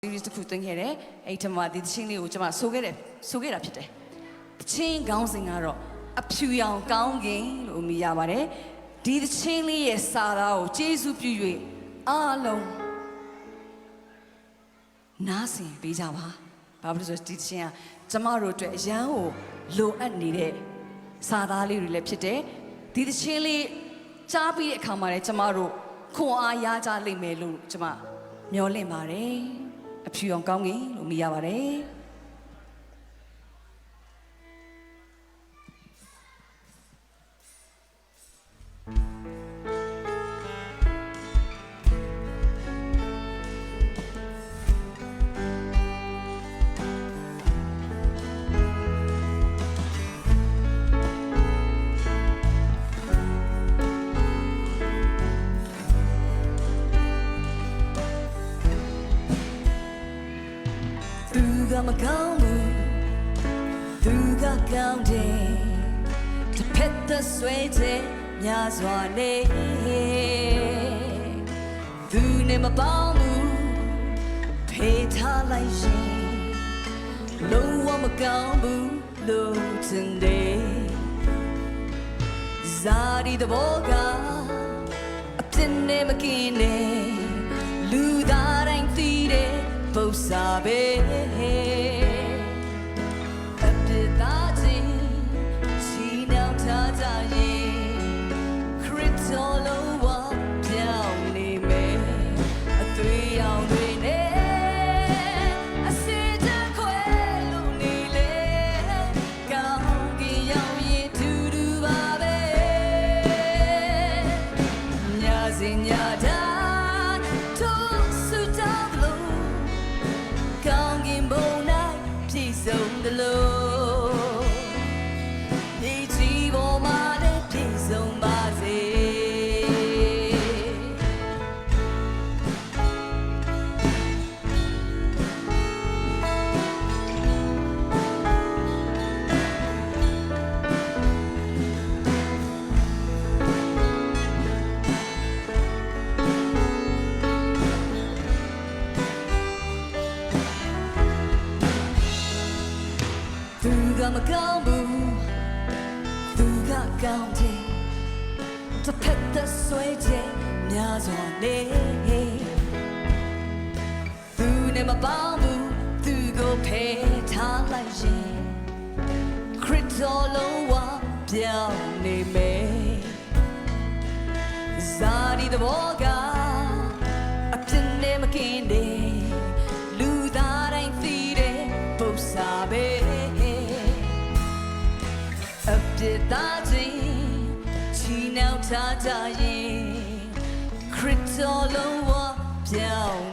series တစ်ခုသွင်းခဲ့တယ်အဲ့ဒီမှာဒီသချင်းလေးကိုကျွန်မဆိုခဲ့တာဖြစ်တယ်သချင်းခေါင်းစဉ်ကတော့အဖြူရောင်ကောင်းကင်လို့မြည်ရပါတယ်ဒီသချင်းလေးရဲ့စာသားကိုကျေးဇူးပြု၍အားလုံးနားဆင်ပေးကြပါဘာဖြစ်လို့ဆိုဒီသချင်းကကျွန်မတို့အတွက်အရန်ကိုလိုအပ်နေတဲ့စာသားလေးတွေလည်းဖြစ်တယ်ဒီသချင်းလေးကြားပြီးတဲ့အခါမှာလည်းကျွန်မတို့ခွန်အားရကြလိမ့်မယ်လို့ကျွန်မမျှော်လင့်ပါတယ်အဖြူအောင်ကောင်းကင်လို့မြည်ရပါတယ်မကောင်းဘူးသူကကောင်းတယ်တစ်ဖက်သက်ဆွဲတဲ့များစွာနဲ့သူနဲ့မပေါင်းဘူးဖေးထားလိုက်ရင်လုံးဝမကောင်းဘူးလို့ထင်တယ်ဇာတိတဘောကအပြစ်နဲ့မကင်းနဲ့လူသားတိုင်းသိတယ်ပု္ပ္ပာပဲအပြစ်သားချင်းချီနှောင်ထားကြရင်ခရစ်တော်လုံးဝပြောင်းနေမယ်အသွေးရောင်တွေနဲ့အစစ်တခွဲလို့နေလေကောင်းကင်ရောက်ရင်တူတူပါပဲညစဉ်ညတာဆုံးတယ်လို့ဒီချီပေါ်မှာလည်းပြည့်စုံပါစေသူကမကောင်းဘူးသူကကောင်းတယ်တစ်ဖက်သက်ဆွဲချက်များစွာနဲ့သူနဲ့မပေါင်းဘူးသူကိုဖယ်ထားလိုက်ရင်ခရစ်တော်လုံးဝပြောင်းနေမယ်ဇာတိတဘောကအပြစ်နဲ့မကင်းတယ်လူသားတိုင်းသိတယ်ပု္ပ္ပာပဲအပြစ်သားချင်းချီနှောင်ထားကြရင်ခရစ်တော်လုံးဝပြောင်း